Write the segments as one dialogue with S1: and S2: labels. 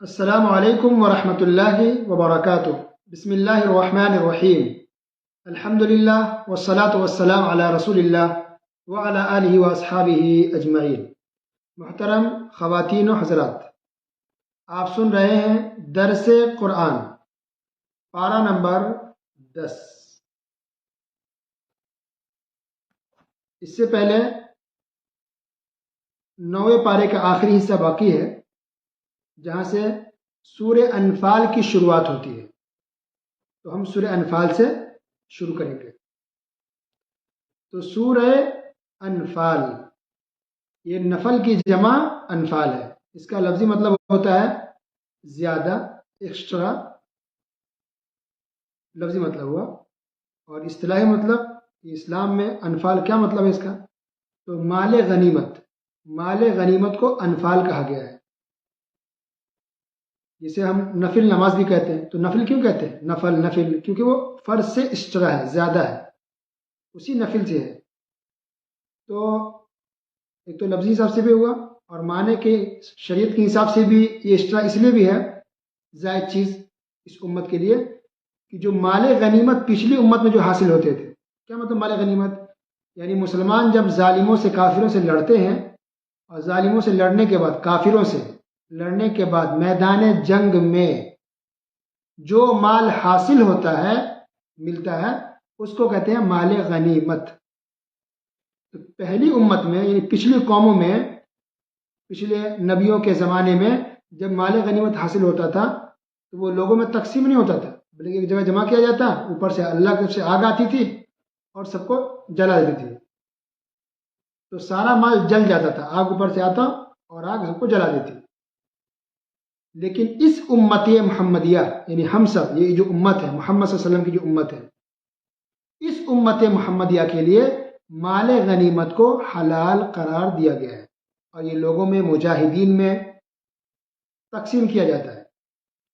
S1: السلام علیکم ورحمۃ اللہ وبرکاتہ۔ بسم اللہ الرحمن الرحیم۔ الحمد للہ والصلاة والسلام علی رسول اللہ وعلی آلہ واصحابہ اجمعین۔ محترم خواتین و حضرات، آپ سن رہے ہیں درس قرآن پارہ نمبر 10۔ اس سے پہلے 9ویں پارے کا آخری حصہ باقی ہے، جہاں سے سورہ انفال کی شروعات ہوتی ہے، تو ہم سورہ انفال سے شروع کریں گے۔ تو سورہ انفال، یہ نفل کی جمع انفال ہے۔ اس کا لفظی مطلب ہوتا ہے زیادہ، ایکسٹرا، لفظی مطلب ہوا۔ اور اصطلاحی مطلب اسلام میں انفال کیا مطلب ہے اس کا؟ تو مال غنیمت، مال غنیمت کو انفال کہا گیا ہے۔ جسے ہم نفل نماز بھی کہتے ہیں۔ تو نفل کیوں کہتے ہیں؟ نفل کیونکہ وہ فرض سے ایکسٹرا ہے، زیادہ ہے، اسی نفل سے ہے۔ تو ایک تو لفظی حساب سے بھی ہوا، اور معنی کے شریعت کے حساب سے بھی یہ ایکسٹرا اس لیے بھی ہے، زائد چیز اس امت کے لیے، کہ جو مال غنیمت پچھلی امت میں جو حاصل ہوتے تھے۔ کیا مطلب مال غنیمت؟ یعنی مسلمان جب ظالموں سے، کافروں سے لڑتے ہیں، اور ظالموں سے لڑنے کے بعد، کافروں سے لڑنے کے بعد میدان جنگ میں جو مال حاصل ہوتا ہے، ملتا ہے، اس کو کہتے ہیں مال غنیمت۔ تو پہلی امت میں، یعنی پچھلی قوموں میں، پچھلے نبیوں کے زمانے میں جب مال غنیمت حاصل ہوتا تھا تو وہ لوگوں میں تقسیم نہیں ہوتا تھا، بلکہ ایک جگہ جمع کیا جاتا، اوپر سے اللہ کی طرف سے آگ آتی تھی اور سب کو جلا دیتی تھی۔ تو سارا مال جل جاتا تھا، آگ اوپر سے آتا اور آگ سب کو جلا دیتی۔ لیکن اس امت محمدیہ، یعنی ہم سب، یہ جو امت ہے، محمد صلی اللہ علیہ وسلم کی جو امت ہے، اس امت محمدیہ کے لیے مال غنیمت کو حلال قرار دیا گیا ہے، اور یہ لوگوں میں، مجاہدین میں تقسیم کیا جاتا ہے۔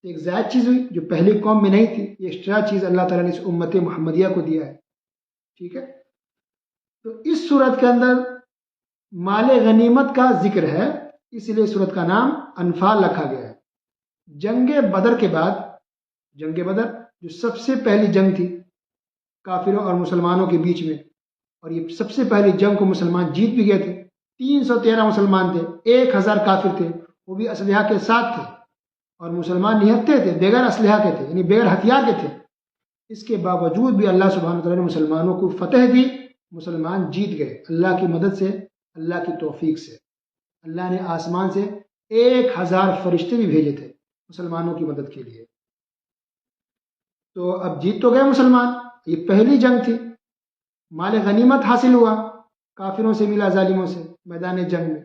S1: ایک زائد چیز ہوئی جو پہلی قوم میں نہیں تھی، یہ ایکسٹرا چیز اللہ تعالیٰ نے اس امت محمدیہ کو دیا ہے۔ ٹھیک ہے، تو اس صورت کے اندر مال غنیمت کا ذکر ہے، اس لیے صورت کا نام انفال رکھا گیا ہے۔ جنگ بدر کے بعد، جنگ بدر جو سب سے پہلی جنگ تھی کافروں اور مسلمانوں کے بیچ میں، اور یہ سب سے پہلی جنگ کو مسلمان جیت بھی گئے تھے۔ 313 مسلمان تھے، 1000 کافر تھے، وہ بھی اسلحہ کے ساتھ تھے، اور مسلمان نہتے تھے، بغیر اسلحہ کے تھے، یعنی بغیر ہتھیار کے تھے۔ اس کے باوجود بھی اللہ سبحانہ وتعالیٰ نے مسلمانوں کو فتح دی، مسلمان جیت گئے اللہ کی مدد سے، اللہ کی توفیق سے۔ اللہ نے آسمان سے 1000 فرشتے بھی بھیجے تھے مسلمانوں کی مدد کے لیے۔ تو اب جیت تو گئے مسلمان، یہ پہلی جنگ تھی، مال غنیمت حاصل ہوا، کافروں سے ملا، ظالموں سے، میدان جنگ میں۔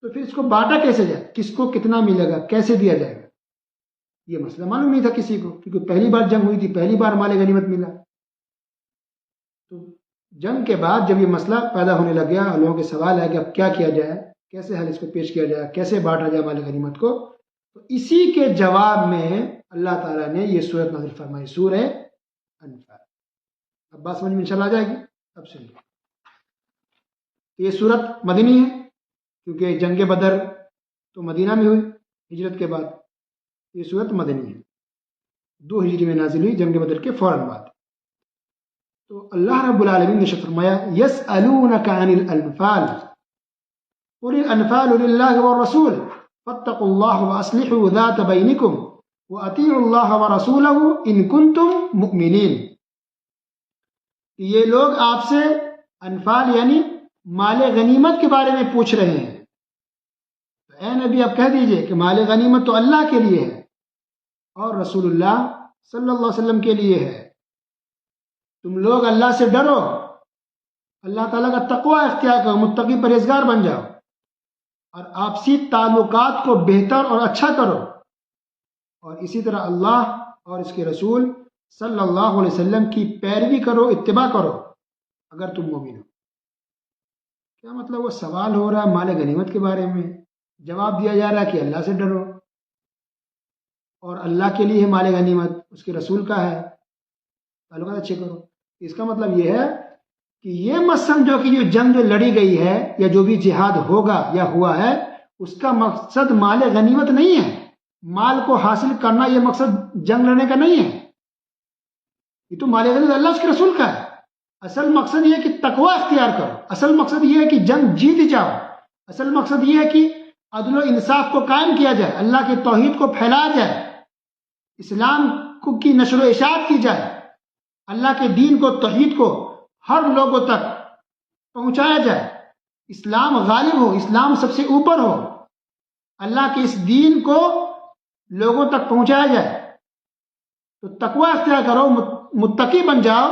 S1: تو پھر اس کو بانٹا کیسے جائے؟ کس کو کتنا ملے گا، کیسے دیا جائے گا؟ یہ مسئلہ معلوم نہیں تھا کسی کو، کیونکہ پہلی بار جنگ ہوئی تھی، پہلی بار مال غنیمت ملا۔ تو جنگ کے بعد جب یہ مسئلہ پیدا ہونے لگ گیا، لوگوں کے سوال ہے کہ اب کیا کیا جائے، کیسے حل اس کو پیش کیا جائے، کیسے بانٹا جائے مال غنیمت کو، تو اسی کے جواب میں اللہ تعالیٰ نے یہ سورت نازل فرمائی، سورہ انفال۔ اب بات سمجھ میں انشاءاللہ آ جائے گی، اب سنیے۔ یہ سورت مدنی ہے، کیونکہ جنگ بدر تو مدینہ میں ہوئی ہجرت کے بعد، یہ سورت مدنی ہے، 2 ہجری میں نازل ہوئی، جنگ بدر کے فوراً بعد۔ تو اللہ رب العالمین نے فرمایا یسألونک عن الانفال قل الانفال للہ والرسول فاتقوا اللہ واصلحوا ذات بینکم واطیعوا اللہ ورسولہ ان کنتم مؤمنین۔ یہ لوگ آپ سے انفال یعنی مال غنیمت کے بارے میں پوچھ رہے ہیں، تو اے نبی آپ کہہ دیجئے کہ مال غنیمت تو اللہ کے لیے ہے اور رسول اللہ صلی اللہ علیہ وسلم کے لیے ہے۔ تم لوگ اللہ سے ڈرو، اللہ تعالیٰ کا تقوی اختیار کرو، متقی پرہیزگار بن جاؤ، اور آپسی تعلقات کو بہتر اور اچھا کرو، اور اسی طرح اللہ اور اس کے رسول صلی اللہ علیہ وسلم کی پیروی کرو، اتباع کرو اگر تم مومن ہو۔ کیا مطلب؟ وہ سوال ہو رہا ہے مال غنیمت کے بارے میں، جواب دیا جا رہا ہے کہ اللہ سے ڈرو، اور اللہ کے لیے ہے مال غنیمت، اس کے رسول کا ہے، تعلقات اچھے کرو۔ اس کا مطلب یہ ہے کہ یہ مت سمجھو کہ یہ جنگ جو لڑی گئی ہے یا جو بھی جہاد ہوگا یا ہوا ہے، اس کا مقصد مال غنیمت نہیں ہے، مال کو حاصل کرنا یہ مقصد جنگ لڑنے کا نہیں ہے، یہ تو مال غنیمت اللہ اس کے رسول کا ہے. اصل مقصد یہ ہے کہ تقوی اختیار کرو، اصل مقصد یہ ہے کہ جنگ جیت جاؤ، اصل مقصد یہ ہے کہ عدل و انصاف کو قائم کیا جائے، اللہ کے توحید کو پھیلایا جائے، اسلام کی نشر و اشاعت کی جائے، اللہ کے دین کو، توحید کو ہر لوگوں تک پہنچایا جائے، اسلام غالب ہو، اسلام سب سے اوپر ہو، اللہ کے اس دین کو لوگوں تک پہنچایا جائے. تو تقوی اختیار کرو، متقی بن جاؤ،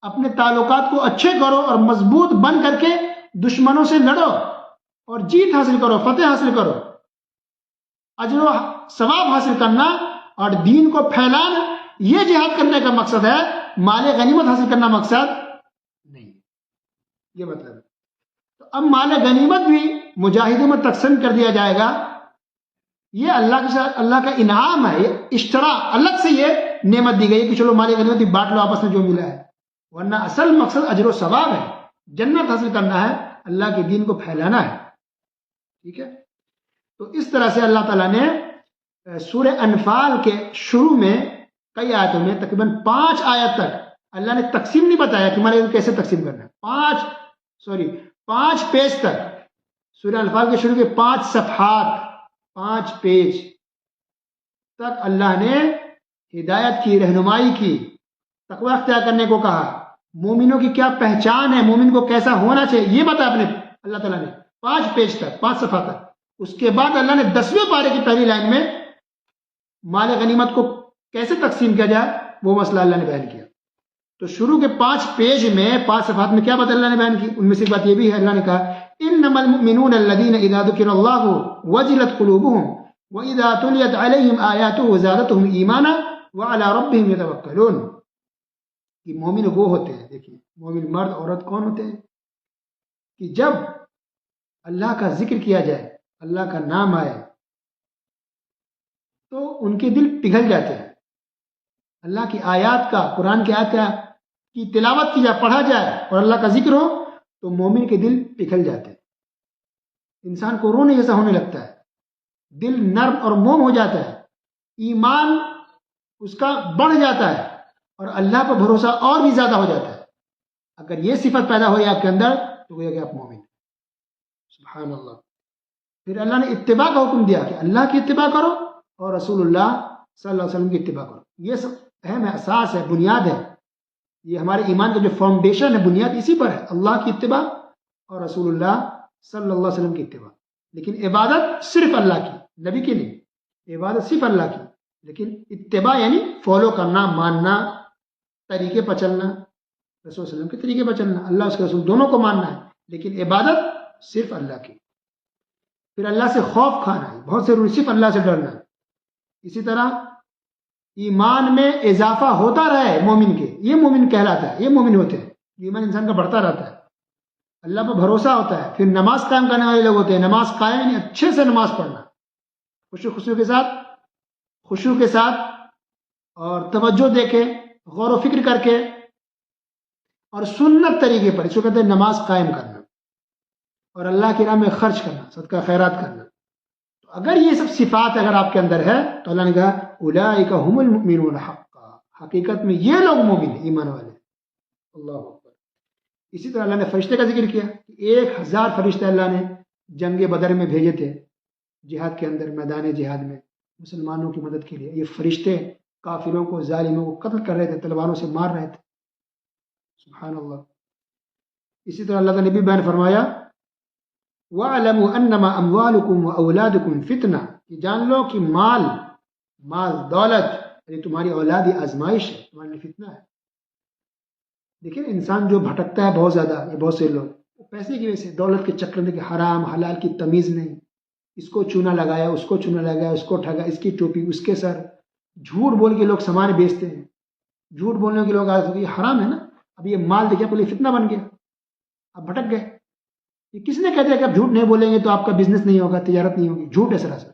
S1: اپنے تعلقات کو اچھے کرو اور مضبوط بن کر کے دشمنوں سے لڑو اور جیت حاصل کرو، فتح حاصل کرو. اجر و ثواب حاصل کرنا اور دین کو پھیلانا یہ جہاد کرنے کا مقصد ہے، مال غنیمت حاصل کرنا مقصد نہیں. یہ مطلب ہے. تو اب مال غنیمت بھی مجاہدوں میں تقسیم کر دیا جائے گا. یہ اللہ کے ساتھ اللہ کا انعام ہے، یہ اشترا الگ سے یہ نعمت دی گئی کہ چلو مال غنیمت بانٹ لو آپس میں جو ملا ہے، ورنہ اصل مقصد اجر و ثواب ہے، جنت حاصل کرنا ہے، اللہ کے دین کو پھیلانا ہے. ٹھیک ہے. تو اس طرح سے اللہ تعالیٰ نے سورہ انفال کے شروع میں کئی آیتوں میں تقریباً 5 آیت تک اللہ نے تقسیم نہیں بتایا کہ مال کیسے تقسیم کرنا ہے. 5 پیج تک سورہ انفال کے شروع کے 5 صفحات، 5 پیج تک اللہ نے ہدایت کی، رہنمائی کی، تقوی اختیار کرنے کو کہا، مومنوں کی کیا پہچان ہے، مومن کو کیسا ہونا چاہیے یہ بتایا اپنے اللہ تعالیٰ نے 5 پیج تک، 5 صفحہ تک. اس کے بعد اللہ نے 10ویں پارے کی پہلی لائن میں مال غنیمت کو کیسے تقسیم کیا جائے وہ مسئلہ اللہ نے بیان کیا. تو شروع کے 5 پیج میں 5 صفحات میں کیا بات اللہ نے بیان کی؟ ان میں سے ایک بات یہ بھی ہے، اللہ نے کہا انما المؤمنون الذين اذا ذكر الله وجلت قلوبهم واذا تليت عليهم اياته زادتهم ایمانا وعلى ربهم يتوکلون. کہ مومن وہ ہوتے ہیں، دیکھیے مومن مرد عورت کون ہوتے ہیں کہ جب اللہ کا ذکر کیا جائے، اللہ کا نام آئے تو ان کے دل پگھل جاتے ہیں. اللہ کی آیات کا، قرآن کی آیات کی تلاوت کی جائے، پڑھا جائے اور اللہ کا ذکر ہو تو مومن کے دل پگھل جاتے ہیں، انسان کو رونے جیسا ہونے لگتا ہے، دل نرم اور موم ہو جاتا ہے، ایمان اس کا بڑھ جاتا ہے اور اللہ پر بھروسہ اور بھی زیادہ ہو جاتا ہے. اگر یہ صفت پیدا ہوئی آپ کے اندر تو گویا کہ آپ مومن ہیں. سبحان اللہ. پھر اللہ نے اتباع کا حکم دیا کہ اللہ کی اتباع کرو اور رسول اللہ صلی اللہ علیہ وسلم کی اتباع کرو. یہ سب اہم اساس ہے، بنیاد ہے، یہ ہمارے ایمان کا جو فاؤنڈیشن ہے، بنیاد اسی پر ہے، اللہ کی اتباع اور رسول اللہ صلی اللہ علیہ وسلم کی اتباع. لیکن عبادت صرف اللہ کی، نبی کی نہیں، عبادت صرف اللہ کی، لیکن اتباع یعنی فالو کرنا، ماننا، طریقے پر چلنا، رسول وسلم کے طریقے پر چلنا، اللہ اس کے رسول دونوں کو ماننا ہے، لیکن عبادت صرف اللہ کی. پھر اللہ سے خوف کھانا ہے، بہت ضروری، صرف اللہ سے ڈرنا. اسی طرح ایمان میں اضافہ ہوتا رہے مومن کے، یہ مومن کہلاتا ہے، یہ مومن ہوتے ہیں. ایمان انسان کا بڑھتا رہتا ہے، اللہ پر بھروسہ ہوتا ہے. پھر نماز قائم کرنے والے لوگ ہوتے ہیں، نماز قائم یعنی اچھے سے نماز پڑھنا، خشوع کے ساتھ اور توجہ دے کے، غور و فکر کر کے اور سنت طریقے پر، اس کو کہتے ہیں نماز قائم کرنا، اور اللہ کی راہ میں خرچ کرنا، صدقہ خیرات کرنا. تو اگر یہ سب صفات اگر آپ کے اندر ہے تو اللہ نے کہا اولئک هم المؤمنون حقا، حقیقت میں یہ لوگ مومن ہیں، ایمان والے. اللہ اکبر. اسی طرح اللہ نے فرشتے کا ذکر کیا کہ 1000 فرشتے اللہ نے جنگ بدر میں بھیجے تھے، جہاد کے اندر، میدان جہاد میں مسلمانوں کی مدد کے لیے. یہ فرشتے کافروں کو، ظالموں کو قتل کر رہے تھے، تلواروں سے مار رہے تھے. سبحان اللہ. اسی طرح اللہ نے بھی بیان فرمایا وَاعْلَمُوا أَنَّمَا أَمْوَالُكُمْ وَأَوْلَادُكُمْ فِتْنَةٌ، کہ جان لو کہ مال دولت یعنی تمہاری اولاد آزمائش ہے، تمہارے لیے فتنہ ہے. دیکھیں انسان جو بھٹکتا ہے بہت زیادہ، یہ بہت سے لوگ پیسے کی وجہ سے، دولت کے چکر میں، کہ حرام حلال کی تمیز نہیں، اس کو چونا لگایا، اس کو چونا لگایا، اس کو ٹھگا، اس کی ٹوپی اس کے سر، جھوٹ بول کے لوگ سامان بیچتے ہیں، جھوٹ بولنے کے لوگ عادت ہو گئی، یہ حرام ہے نا. اب یہ مال دیکھے پہلے فتنہ بن گیا، اب بھٹک گئے. یہ کس نے کہہ دیا کہ آپ جھوٹ نہیں بولیں گے تو آپ کا بزنس نہیں ہوگا، تجارت نہیں ہوگی؟ جھوٹ ہے سراسر.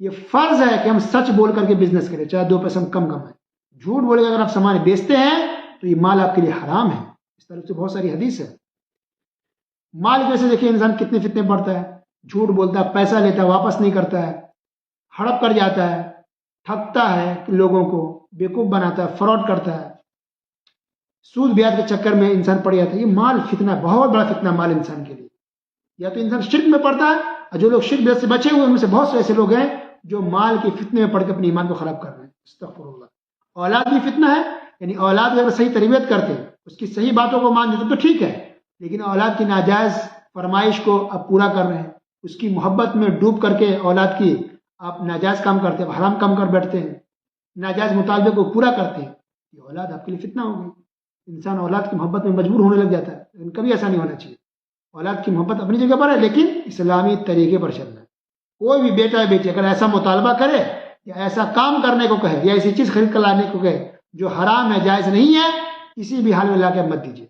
S1: یہ فرض ہے کہ ہم سچ بول کر کے بزنس کریں، چاہے 2 پیسے ہم کم کمائیں. جھوٹ بولے گا اگر آپ سامان بیچتے ہیں تو یہ مال آپ کے لیے حرام ہے. اس طرح سے بہت ساری حدیث ہے. مال کی وجہ سے دیکھیں انسان کتنے فتنے پڑتا ہے، جھوٹ بولتا ہے، پیسہ لیتا ہے واپس نہیں کرتا ہے، ہڑپ کر جاتا ہے، ٹھگتا ہے لوگوں کو، بیوقوف بناتا ہے، فراڈ کرتا ہے، سود بیاج کے چکر میں انسان پڑ جاتا ہے. یہ مال فتنہ، بہت بڑا فتنہ مال انسان کے لیے. یا تو انسان شرک میں پڑتا ہے، اور جو لوگ شرک بیت سے بچے ہوئے ان میں سے بہت سے ایسے لوگ ہیں جو مال کے فتنے میں پڑھ کے اپنے ایمان کو خراب کر رہے ہیں. استغفر اللہ. اولاد بھی فتنہ ہے، یعنی اولاد اگر صحیح تربیت کرتے، اس کی صحیح باتوں کو مان دیتے تو ٹھیک ہے، لیکن اولاد کی ناجائز فرمائش کو اب پورا کر رہے ہیں، اس کی محبت میں ڈوب کر کے اولاد کی آپ ناجائز کام کرتے ہیں، حرام کام کر بیٹھتے ہیں، ناجائز مطالبے کو پورا کرتے ہیں، یہ اولاد آپ کے لیے فتنہ ہو گئی. انسان اولاد کی محبت میں مجبور ہونے لگ جاتا ہے، لیکن کبھی ایسا نہیں ہونا چاہیے. اولاد کی محبت اپنی جگہ پر ہے، لیکن اسلامی طریقے پر چلنا ہے. کوئی بھی بیٹا ہے بیٹی اگر ایسا مطالبہ کرے یا ایسا کام کرنے کو کہے یا ایسی چیز خرید کر لانے کو کہے جو حرام ہے، جائز نہیں ہے، کسی بھی حال میں لا کے مت دیجیے.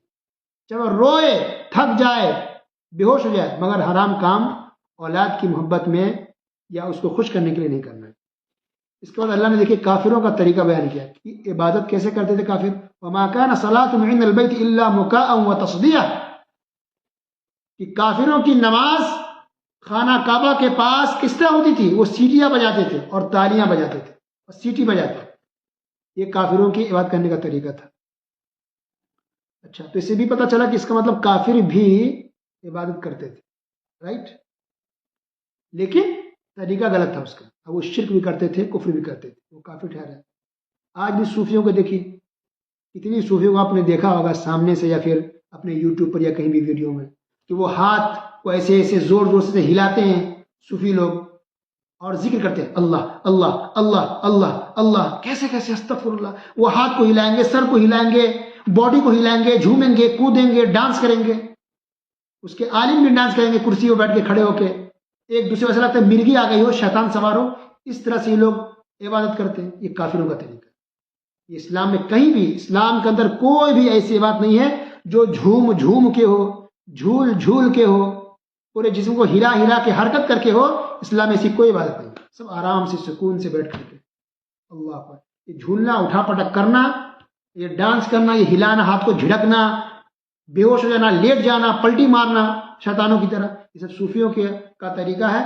S1: چلو روئے، تھک جائے، بے ہوش ہو جائے، مگر حرام کام اولاد کی محبت میں یا اس کو خوش کرنے کے لیے نہیں کرنا ہے. اس کے بعد اللہ نے دیکھیے کافروں کا طریقہ بیان کیا کہ عبادت کیسے کرتے تھے کافر. وما كان صلاتهم عند البيت الا مكاء وتصديا، کہ کافروں کی نماز خانہ کعبہ کے پاس کس طرح ہوتی تھی؟ وہ سیٹیاں بجاتے تھے اور تالیاں بجاتے تھے اور سیٹی بجاتے تھے. یہ کافروں کی عبادت کرنے کا طریقہ تھا. اچھا، تو اس سے بھی پتہ چلا کہ اس کا مطلب کافر بھی عبادت کرتے تھے، رائٹ، لیکن طریقہ غلط تھا اس کا. اب وہ شرک بھی کرتے تھے، کفر بھی کرتے تھے، وہ کافر ٹھہرا. آج بھی صوفیوں کو دیکھیے، کتنی صوفیوں کو آپ نے دیکھا ہوگا سامنے سے یا پھر اپنے یوٹیوب پر یا کہیں بھی ویڈیو میں کہ وہ ہاتھ کو ایسے ایسے زور زور سے ہلاتے ہیں صوفی لوگ اور ذکر کرتے ہیں اللہ اللہ اللہ اللہ اللہ. کیسے کیسے؟ استغفر اللہ. وہ ہاتھ کو ہلائیں گے، سر کو ہلائیں گے، باڈی کو ہلائیں گے، جھومیں گے، کودیں گے، ڈانس کریں گے. اس کے عالم بھی ڈانس کریں گے کرسی پہ بیٹھ کے، کھڑے ہو کے، ایک دوسرے کو ایسا لگتا ہے مرغی آ گئی ہو، شیطان سوار ہو. اس طرح سے یہ لوگ عبادت کرتے ہیں. یہ کافروں کا طریقہ. یہ اسلام میں کہیں بھی، اسلام کے اندر کوئی بھی ایسی بات نہیں ہے جو جھوم جھوم کے ہو، جھول جھول کے ہو، پورے جسم کو ہلا ہلا کے حرکت کر کے ہو. اسلام میں ایسی کوئی عبادت نہیں. سب آرام سے سکون سے بیٹھ کر کے اللہ پر. یہ جھولنا، اٹھا پٹک کرنا، یہ ڈانس کرنا، یہ ہلانا، ہاتھ کو جھڑکنا، بے ہوش ہو جانا، لیٹ جانا، پلٹی مارنا شیطانوں کی طرح، یہ سب صوفیوں کے کا طریقہ ہے.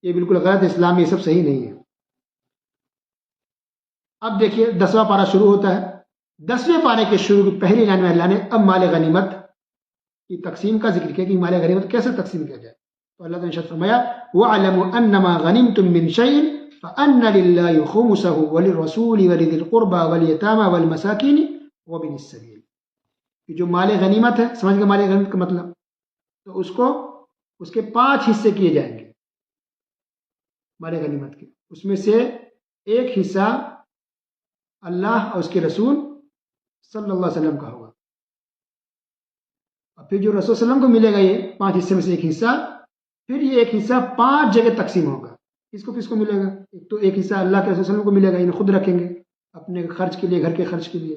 S1: یہ بالکل غلط ہے. اسلام میں یہ سب صحیح نہیں ہے. اب دیکھیے 10واں پارہ شروع ہوتا ہے. 10ویں پارے کے شروع کی پہلی لائن میں اللہ نے اب مال غنیمت کی تقسیم کا ذکر کیا کہ مال غنیمت کیسے تقسیم کیا جائے. تو اللہ نے ارشاد فرمایا وَاعْلَمُوا أَنَّمَا غَنِمْتُم مِّن شَيْءٍ فَأَنَّ لِلَّهِ خُمُسَهُ وَلِلرَّسُولِ وَلِذِي الْقُرْبَى وَالْيَتَامَى وَالْمَسَاكِينِ وَابْنِ السَّبِيلِ. کہ جو مال غنیمت ہے، سمجھ گئے مال غنیمت کا مطلب؟ تو اس کے 5 حصے کیے جائیں گے مال غنیمت کے. اس میں سے ایک حصہ اللہ اور اس کے رسول صلی اللہ علیہ وسلم کا ہوگا. اور پھر جو رسول صلی اللہ علیہ وسلم کو ملے گا یہ 5 حصے میں سے ایک حصہ، پھر یہ ایک حصہ 5 جگہ تقسیم ہوگا. کس کو ملے گا؟ ایک حصہ اللہ کے رسول صلی اللہ علیہ وسلم کو ملے گا، انہیں خود رکھیں گے اپنے خرچ کے لیے، گھر کے خرچ کے لیے.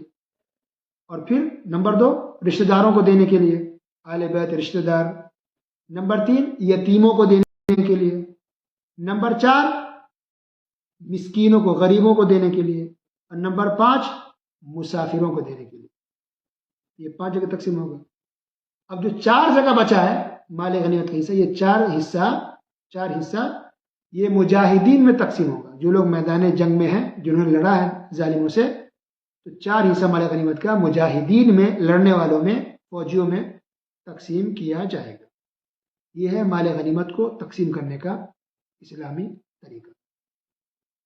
S1: اور پھر نمبر 2 رشتہ داروں کو دینے کے لیے، اہل بیت رشتہ دار. نمبر 3 یتیموں کو دینے کے لیے. نمبر 4 مسکینوں کو، غریبوں کو دینے کے لیے. اور نمبر 5 مسافروں کو دینے کے لیے. یہ 5 جگہ تقسیم ہوگا. اب جو 4 جگہ بچا ہے مال غنیمت کا حصہ، یہ 4 حصہ یہ مجاہدین میں تقسیم ہوگا. جو لوگ میدان جنگ میں ہیں، جنہوں نے لڑا ہے ظالموں سے، تو 4 حصہ مال غنیمت کا مجاہدین میں، لڑنے والوں میں، فوجیوں میں تقسیم کیا جائے گا. یہ ہے مال غنیمت کو تقسیم کرنے کا اسلامی طریقہ.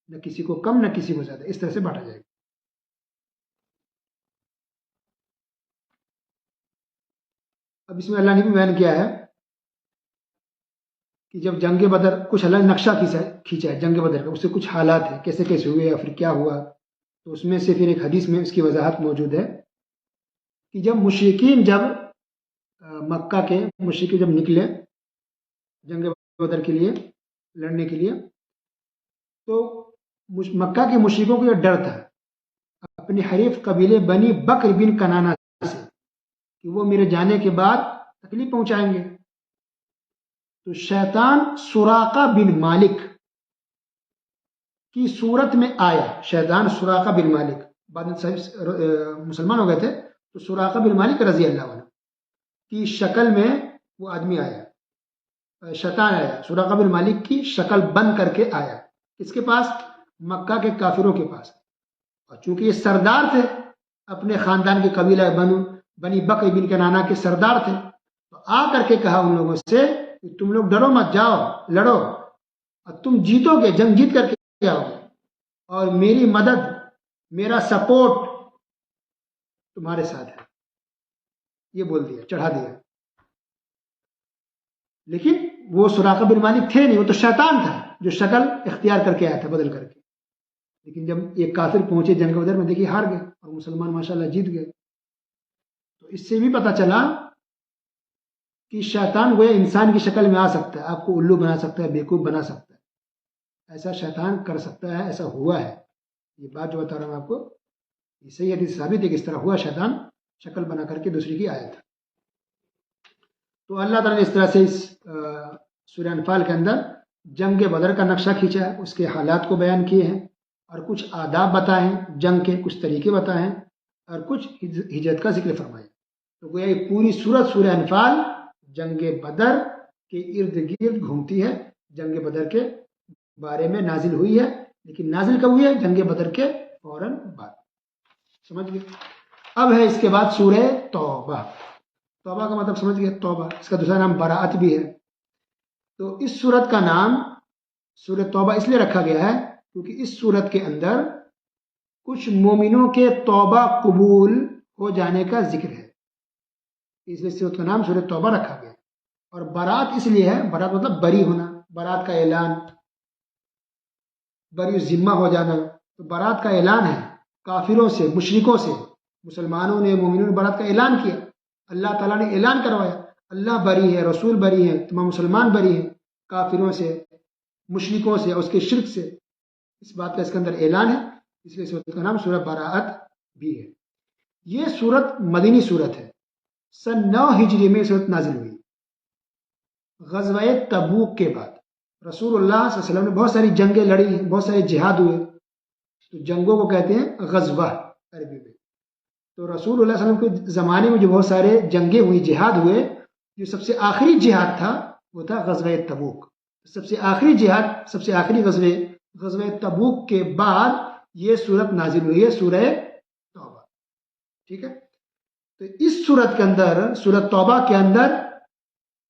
S1: نہ کسی کو کم، نہ کسی کو زیادہ، اس طرح سے بانٹا جائے گا. اب اس میں اللہ نے بھی بیان کیا ہے کہ جب جنگ بدر، کچھ اللہ نے نقشہ کھینچا ہے جنگ بدر کا، اس سے کچھ حالات ہیں کیسے کیسے ہوئے یا پھر کیا ہوا. تو اس میں سے پھر ایک حدیث میں اس کی وضاحت موجود ہے کہ جب مشرکین، جب مکہ کے مشرکین جب نکلے جنگ بدر کے لیے لڑنے کے لیے، تو مکہ کے مشرکوں کو یہ ڈر تھا اپنے حریف قبیلے بنی بکر بن کنانہ سے کہ وہ میرے جانے کے بعد تکلیف پہنچائیں گے. تو شیطان سراقہ بن مالک کی صورت میں آیا. شیطان سراقہ بن مالک بعد میں مسلمان ہو گئے تھے، تو سراقہ بن مالک رضی اللہ عنہ کی شکل میں وہ آدمی آیا، شیطان آیا، سراقہ بن مالک کی شکل بن کر کے آیا. کس کے پاس؟ مکہ کے کافروں کے پاس. اور چونکہ یہ سردار تھے اپنے خاندان کے قبیلہ بنی بکر بن کنانہ کے سردار تھے، تو آ کر کے کہا ان لوگوں سے کہ تم لوگ ڈرو مت، جاؤ لڑو اور تم جیتو گے، جنگ جیت کر کے آؤ گے، اور میری مدد، میرا سپورٹ تمہارے ساتھ ہے. یہ بول دیا، چڑھا دیا. لیکن وہ سراقہ بن مالک تھے نہیں، وہ تو شیطان تھا جو شکل اختیار کر کے آیا تھا بدل کر کے. لیکن جب یہ کافر پہنچے جنگ بدر میں، دیکھیے ہار گئے اور مسلمان ماشاءاللہ جیت گئے. تو اس سے بھی پتہ چلا کہ شیطان گویا انسان کی شکل میں آ سکتا ہے، آپ کو الو بنا سکتا ہے، بیوقوف بنا سکتا ہے. ایسا شیطان کر سکتا ہے، ایسا ہوا ہے. یہ بات جو بتا رہا ہوں آپ کو، یہ صحیح حدیث ثابت ہے کہ اس طرح ہوا، شیطان شکل بنا کر کے دوسری کی آیا تھا. تو اللہ تعالیٰ نے اس طرح سے اس سورہ انفال کے اندر جنگ بدر کا نقشہ کھینچا ہے، اس کے حالات کو بیان کیے ہیں، اور کچھ آداب بتائے ہیں جنگ کے، کچھ طریقے بتائے ہیں، اور کچھ ہجرت کا ذکر فرمایا. تو گویا یہ پوری سورت سورہ انفال جنگ بدر کے ارد گرد گھومتی ہے، جنگ بدر کے بارے میں نازل ہوئی ہے. لیکن نازل کب ہوئی ہے؟ جنگ بدر کے فوراً بعد. سمجھ گئے؟ اب ہے اس کے بعد سورہ توبہ. توبہ کا مطلب سمجھ گئے؟ توبہ، اس کا دوسرا نام براءت بھی ہے. تو اس سورت کا نام سورہ توبہ اس لیے رکھا گیا ہے کیونکہ اس سورت کے اندر کچھ مومنوں کے توبہ قبول ہو جانے کا ذکر ہے، اس لیے سورت کا نام سورہ توبہ رکھا گیا. اور برات اس لیے ہے، برات مطلب بری ہونا، برات کا اعلان، بری ذمہ ہو جانا. تو برات کا اعلان ہے کافروں سے، مشرکوں سے. مسلمانوں نے، مومنوں نے برات کا اعلان کیا، اللہ تعالیٰ نے اعلان کروایا اللہ بری ہے، رسول بری ہے، تمام مسلمان بری ہیں کافروں سے، مشرکوں سے، اس کے شرک سے. اس بات کا اس کے اندر اعلان ہے، اس لیے سورت کا نام سورہ براءت بھی ہے. یہ سورت مدنی سورت ہے. سن 9 ہجری میں سورت نازل ہوئی، غزوہ تبوک کے بعد. رسول اللہ صلی اللہ علیہ وسلم نے بہت ساری جنگیں لڑی ہیں، بہت سارے جہاد ہوئے. تو جنگوں کو کہتے ہیں غزوہ عربی میں. تو رسول اللہ صلی اللہ علیہ وسلم کے زمانے میں جو بہت سارے جنگیں ہوئی، جہاد ہوئے، جو سب سے آخری جہاد تھا وہ تھا غزوہ تبوک. سب سے آخری جہاد، سب سے آخری غزوہ تبوک کے بعد یہ سورت نازل ہوئی ہے، سورہ توبہ. ٹھیک ہے؟ تو اس سورت کے اندر، سورت توبہ کے اندر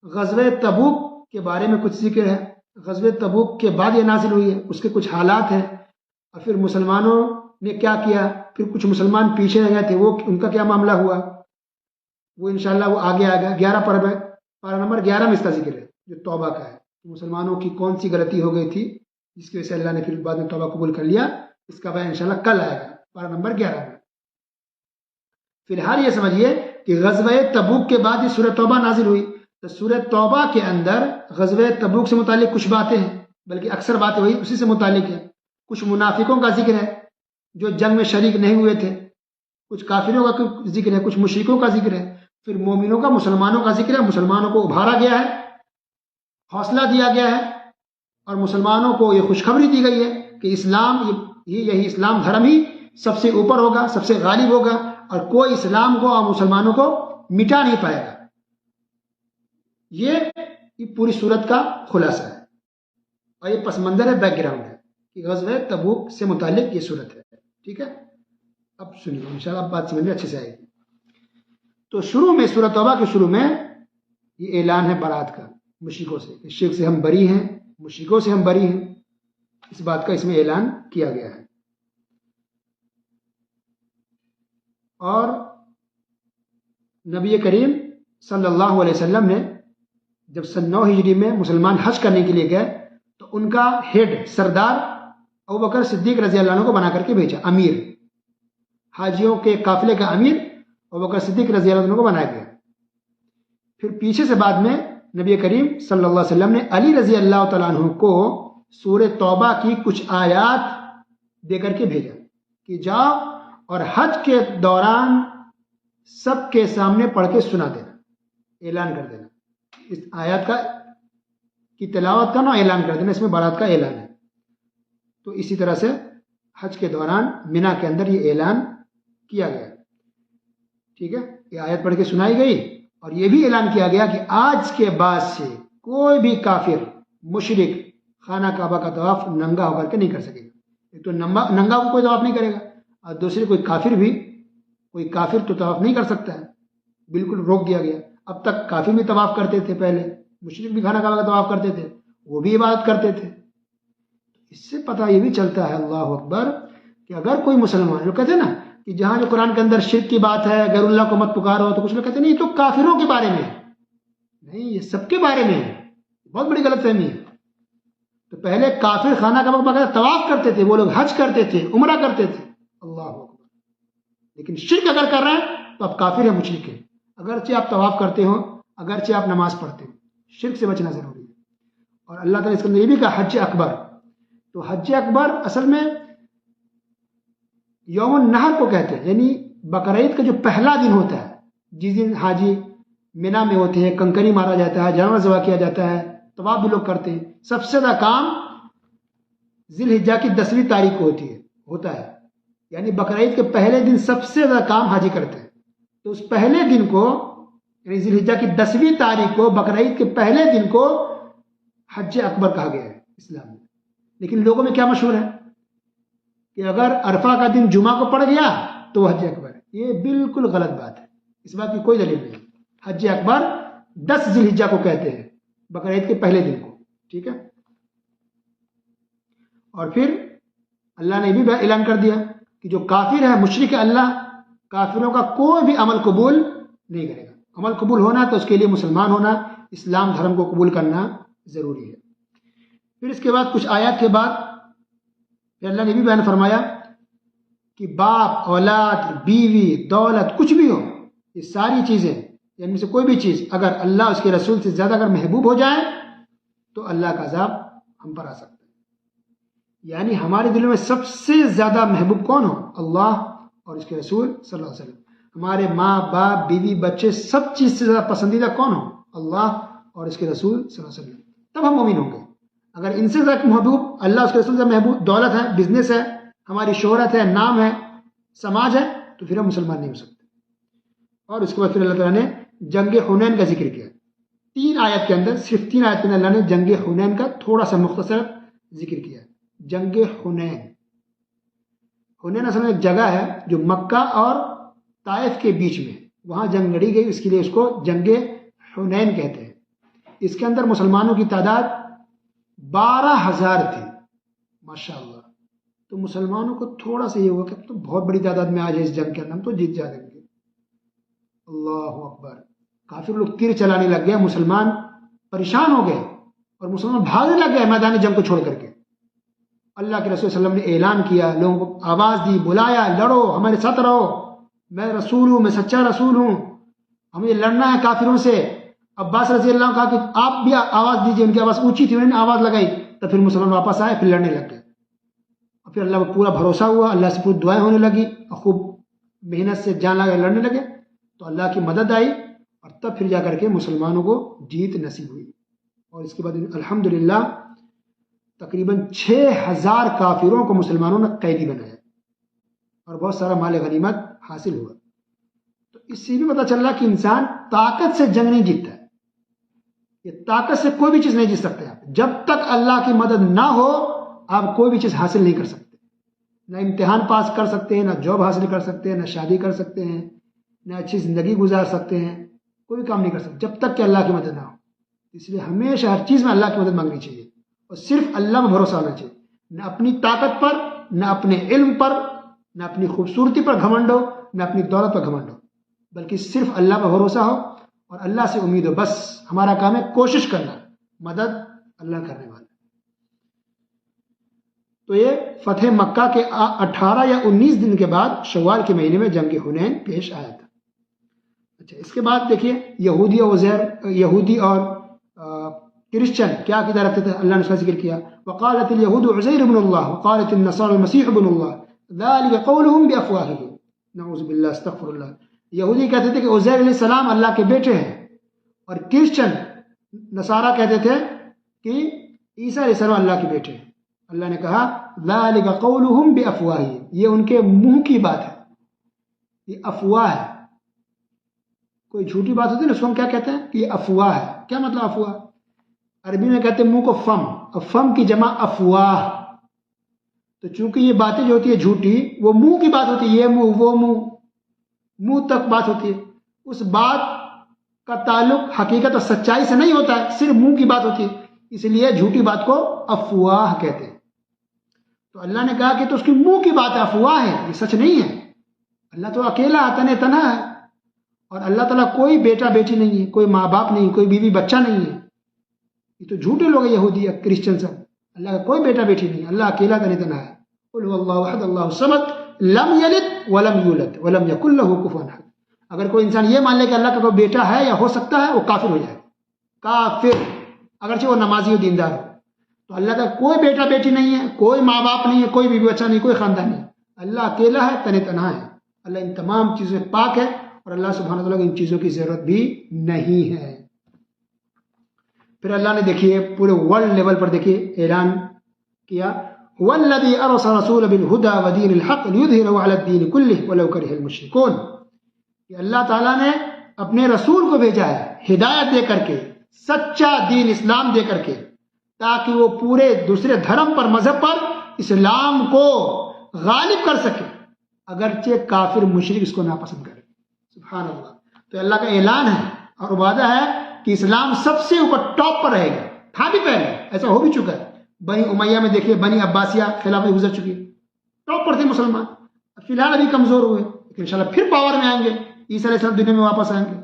S1: غزوہ تبوک کے بارے میں کچھ ذکر ہے. غزوہ تبوک کے بعد یہ نازل ہوئی ہے، اس کے کچھ حالات ہیں، اور پھر مسلمانوں نے کیا کیا، پھر کچھ مسلمان پیچھے رہ گئے تھے، وہ ان کا کیا معاملہ ہوا، وہ انشاءاللہ وہ آگے آئے گا. 11 پارہ نمبر 11 میں اس کا ذکر ہے جو توبہ کا ہے. مسلمانوں کی کون سی غلطی ہو گئی تھی جس کی وجہ سے اللہ نے پھر بعد میں توبہ قبول کر لیا، اس کا بیان انشاءاللہ کل آئے گا پارہ نمبر 11 میں. فی الحال یہ سمجھیے کہ غزوہ تبوک کے بعد یہ سورہ توبہ نازل ہوئی. تو سورہ توبہ کے اندر غزوہ تبوک سے متعلق کچھ باتیں ہیں، بلکہ اکثر باتیں وہی اسی سے متعلق ہیں. کچھ منافقوں کا ذکر ہے جو جنگ میں شریک نہیں ہوئے تھے، کچھ کافروں کا ذکر ہے، کچھ مشرکوں کا ذکر ہے، پھر مومنوں کا، مسلمانوں کا ذکر ہے. مسلمانوں کو ابھارا گیا ہے، حوصلہ دیا گیا ہے، اور مسلمانوں کو یہ خوشخبری دی گئی ہے کہ اسلام، یہی اسلام دھرم ہی سب سے اوپر ہوگا، سب سے غالب ہوگا، اور کوئی اسلام کو اور مسلمانوں کو مٹا نہیں پائے گا. یہ پوری صورت کا خلاصہ ہے، اور یہ پس منظر ہے، بیک گراؤنڈ ہے کہ غزوہ تبوک سے متعلق یہ صورت ہے. ٹھیک ہے؟ اب سنیے، انشاءاللہ اب بات سمجھ میں اچھے سے آئے گی. تو شروع میں سورۃ توبہ کے شروع میں یہ اعلان ہے برات کا مشرکوں سے، شرک سے ہم بری ہیں، مشرکوں سے ہم بری ہیں، اس بات کا اس میں اعلان کیا گیا ہے. اور نبی کریم صلی اللہ علیہ وسلم نے جب سن 9 ہجری میں مسلمان حج کرنے کے لیے گئے تو ان کا ہیڈ، سردار ابوبکر صدیق رضی اللہ عنہ کو بنا کر کے بھیجا. امیر، حاجیوں کے قافلے کا امیر ابوبکر صدیق رضی اللہ عنہ کو بنایا گیا. پھر پیچھے سے بعد میں نبی کریم صلی اللہ علیہ وسلم نے علی رضی اللہ تعالیٰ عنہ کو سورہ توبہ کی کچھ آیات دے کر کے بھیجا کہ جاؤ اور حج کے دوران سب کے سامنے پڑھ کے سنا دینا، اعلان کر دینا. اس آیات کی تلاوت کرنا، اعلان کر دینا، اس میں برات کا اعلان ہے. تو اسی طرح سے حج کے دوران مینا کے اندر یہ اعلان کیا گیا. ٹھیک ہے؟ یہ آیت پڑھ کے سنائی گئی، اور یہ بھی اعلان کیا گیا کہ آج کے بعد سے کوئی بھی کافر، مشرک، خانہ کعبہ کا طواف ننگا ہو کر کے نہیں کر سکے گا. ایک تو ننگا کوئی طواف نہیں کرے گا، اور دوسری کوئی کافر تو طواف نہیں کر سکتا ہے، بالکل روک دیا گیا. اب تک کافر بھی طواف کرتے تھے، پہلے مشرک بھی خانہ کعبہ کا طواف کرتے تھے، وہ بھی عبادت کرتے تھے. اس سے پتہ یہ بھی چلتا ہے اللہ اکبر کہ اگر کوئی مسلمان، جو کہتے ہیں نا کہ جہاں جو قرآن کے اندر شرک کی بات ہے، غیر اللہ کو مت پکارو، تو کچھ لوگ کہتے ہیں نہیں یہ تو کافروں کے بارے میں ہے. نہیں، یہ سب کے بارے میں ہے. بہت بڑی غلط فہمی ہے. تو پہلے کافر خانہ کعبہ کا طواف کرتے تھے، وہ لوگ حج کرتے تھے، عمرہ کرتے تھے. اللہ اکبر. لیکن شرک اگر کر رہے ہیں تو آپ کافر ہیں، مشرک ہیں. اگرچہ آپ طواف کرتے ہو، اگرچہ آپ نماز پڑھتے ہو، شرک سے بچنا ضروری ہے. اور اللہ تعالیٰ اس کے اندر یہ بھی کہا حج اکبر. تو حج اکبر اصل میں یوم النحر کو کہتے ہیں، یعنی بقرعید کا جو پہلا دن ہوتا ہے، جس دن حاجی مینا میں ہوتے ہیں، کنکری مارا جاتا ہے، جانور ذبح کیا جاتا ہے، طواف بھی لوگ کرتے ہیں. سب سے زیادہ کام ذی الحجہ کی 10ویں تاریخ کو ہوتا ہے. یعنی بقرعید کے پہلے دن سب سے زیادہ کام حاجی کرتے ہیں. تو اس پہلے دن کو، یعنی ذی الحجہ کی 10ویں تاریخ کو، بقرعید کے پہلے دن کو حج اکبر کہا گیا ہے اسلام میں. لیکن لوگوں میں کیا مشہور ہے کہ اگر عرفہ کا دن جمعہ کو پڑ گیا تو وہ حج اکبر ہے. یہ بالکل غلط بات ہے، اس بات کی کوئی دلیل نہیں. حج اکبر 10 ذی الحجہ کو کہتے ہیں، بقرعید کے پہلے دن کو. ٹھیک ہے. اور پھر اللہ نے بھی اعلان کر دیا کہ جو کافر ہے، مشرک ہے، اللہ کافروں کا کوئی بھی عمل قبول نہیں کرے گا. عمل قبول ہونا تو اس کے لیے مسلمان ہونا، اسلام دھرم کو قبول کرنا ضروری ہے. پھر اس کے بعد کچھ آیات کے بعد پھر اللہ نے بھی بیان فرمایا کہ باپ، اولاد، بیوی، دولت، کچھ بھی ہو، یہ ساری چیزیں، ان میں سے کوئی بھی چیز اگر اللہ اس کے رسول سے زیادہ اگر محبوب ہو جائے تو اللہ کا عذاب ہم پر آ سکتا ہے. یعنی ہمارے دلوں میں سب سے زیادہ محبوب کون ہو؟ اللہ اور اس کے رسول صلی اللہ علیہ وسلم. ہمارے ماں باپ، بیوی، بچے، سب چیز سے زیادہ پسندیدہ کون ہو؟ اللہ اور اس کے رسول صلی اللہ علیہ وسلم. تب ہم مومن ہوں گے. اگر ان سے زیادہ محبوب اللہ اس کے رسول سے محبوب دولت ہے، بزنس ہے، ہماری شہرت ہے، نام ہے، سماج ہے، تو پھر ہم مسلمان نہیں ہو سکتے. اور اس کے بعد پھر اللہ تعالیٰ نے جنگ حنین کا ذکر کیا. 3 آیت کے اندر، صرف 3 آیت کے اندر اللہ نے جنگ حنین کا تھوڑا سا مختصر ذکر کیا. جنگ حنین، حنین اصل میں ایک جگہ ہے جو مکہ اور طائف کے بیچ میں، وہاں جنگ لڑی گئی، اس کے لیے اس کو جنگ حنین کہتے ہیں. اس کے اندر مسلمانوں کی تعداد 12,000 تھی. ماشاء اللہ. تو مسلمانوں کو تھوڑا سا یہ ہوا کہ تو بہت بڑی تعداد میں آج اس جنگ کے اندر ہم تو جیت جائیں گے. اللہ اکبر. کافر لوگ تیر چلانے لگ گئے، مسلمان پریشان ہو گئے اور مسلمان بھاگنے لگ گئے میدان جنگ کو چھوڑ کر کے. اللہ کے رسول صلی اللہ علیہ وسلم نے اعلان کیا، لوگوں کو آواز دی، بلایا، لڑو، ہمارے ساتھ رہو، میں رسول ہوں، میں سچا رسول ہوں، ہمیں لڑنا ہے کافروں سے. عباس رضی اللہ عنہ کہا کہ آپ بھی آواز دیجیے. ان کی آواز اونچی تھی، انہوں نے آواز لگائی، تو پھر مسلمان واپس آئے، پھر لڑنے لگ گئے. اور پھر اللہ کو پورا بھروسہ ہوا، اللہ سے پوری دعائیں ہونے لگی، اور خوب محنت سے جان لگا لڑنے لگے. تو اللہ کی مدد آئی، اور تب پھر جا کر کے مسلمانوں کو جیت نصیب ہوئی. اور اس کے بعد الحمدللہ تقریباً 6,000 کافروں کو مسلمانوں نے قیدی بنایا، اور بہت سارا مال غنیمت حاصل ہوا. تو اس سے بھی پتہ چل رہا کہ انسان طاقت سے جنگ نہیں جیتتا ہے. یہ طاقت سے کوئی بھی چیز نہیں جیت سکتے آپ. جب تک اللہ کی مدد نہ ہو آپ کوئی بھی چیز حاصل نہیں کر سکتے. نہ امتحان پاس کر سکتے ہیں، نہ جاب حاصل کر سکتے ہیں، نہ شادی کر سکتے ہیں، نہ اچھی زندگی گزار سکتے ہیں. کوئی بھی کام نہیں کر سکتے جب تک کہ اللہ کی مدد نہ ہو. اس لیے ہمیشہ ہر چیز میں اللہ کی مدد مانگنی چاہیے، اور صرف اللہ میں بھروسہ ہونا چاہیے. نہ اپنی طاقت پر، نہ اپنے علم پر، نہ اپنی خوبصورتی پر گھمنڈ ہو، نہ اپنی دولت پر گھمنڈ ہو، بلکہ صرف اللہ پر بھروسہ ہو اور اللہ سے امید ہو. بس ہمارا کام ہے کوشش کرنا، مدد اللہ کرنے والا. تو یہ فتح مکہ کے 18 یا 19 دن کے بعد شوال کے مہینے میں جنگ حنین پیش آیا تھا. اچھا، اس کے بعد دیکھیے یہودی اور کرسچن کیا عقیدہ رکھتے تھے. اللہ نے اس کا ذکر کیا، وقالت اليهود عزير ابن الله وقالت النصارى المسيح ابن الله ذلك قولهم بافواههم نعوذ بالله استغفر الله. یہودی کہتے تھے کہ عزیر علیہ السلام اللہ کے بیٹے ہیں، اور کرسچن نصارہ کہتے تھے کہ عیسیٰ علیہ السلام اللہ کے بیٹے ہیں. اللہ نے کہا ذلك قولهم بافواههم، یہ ان کے منہ کی بات ہے، یہ افواہ ہے. کوئی جھوٹی بات ہوتی ہے نا، اس کو ہم کیا کہتے ہیں کہ یہ افواہ ہے. کیا مطلب افواہ؟ عربی میں کہتے ہیں منہ کو فم، اور فم کی جمع افواہ. تو چونکہ یہ باتیں جو ہوتی ہے جھوٹی، وہ منہ کی بات ہوتی ہے، یہ منہ وہ منہ، منہ تک بات ہوتی ہے. اس بات کا تعلق حقیقت اور سچائی سے نہیں ہوتا ہے، صرف منہ کی بات ہوتی ہے، اس لیے جھوٹی بات کو افواہ کہتے ہیں. تو اللہ نے کہا کہ تو اس کی منہ کی بات ہے، افواہ ہے، یہ سچ نہیں ہے. اللہ تو اکیلا تن تنہا ہے، اور اللہ تعالیٰ کوئی بیٹا بیٹی نہیں ہے، کوئی ماں باپ نہیں، کوئی بیوی بچہ نہیں ہے. یہ تو جھوٹے لوگ ہیں یہودی کرسچن سب. اللہ کا کوئی بیٹا بیٹی نہیں، اللہ اکیلا تن تنہا ہے. قل هو اللہ احد اللہ الصمد لم یلد ولم یولد ولم یکن له کفوا احد. اگر کوئی انسان یہ مان لے کہ اللہ کا کوئی بیٹا ہے یا ہو سکتا ہے، وہ کافر ہو جائے. کافر، اگرچہ وہ نمازی و دیندار ہو. تو اللہ کا کوئی بیٹا بیٹی نہیں ہے، کوئی ماں باپ نہیں ہے، کوئی بیوی بچہ نہیں، کوئی خاندان نہیں. اللہ اکیلا ہے، تن تنہا ہے. اللہ ان تمام چیزوں سے پاک ہے، اور اللہ سبحانہ وتعالیٰ کو ان چیزوں کی ضرورت بھی نہیں ہے. پھر اللہ نے دیکھیے پورے ورلڈ لیول پر دیکھیے اعلان کیا، والذی ارسل رسول بالہدى ودین الحق لیظہرہ علی الدین کلہ ولو کرہ المشرکون. کہ اللہ تعالیٰ نے اپنے رسول کو بھیجا ہے ہدایت دے کر کے، سچا دین اسلام دے کر کے، تاکہ وہ پورے دوسرے دھرم پر، مذہب پر اسلام کو غالب کر سکے، اگرچہ کافر مشرک اس کو ناپسند کرے. سبحان اللہ. تو اللہ کا اعلان ہے اور وعدہ ہے کہ اسلام سب سے اوپر ٹاپ پر رہے گا. تھا بھی پہلے، ایسا ہو بھی چکا ہے. بنی امیہ میں دیکھیے، بنی عباسیہ خلافت گزر چکی ہے، ٹاپ پر تھے مسلمان. فی الحال ابھی کمزور ہوئے، لیکن انشاءاللہ پھر پاور میں آئیں گے. عیسیٰ علیہ السلام دنیا میں واپس آئیں گے.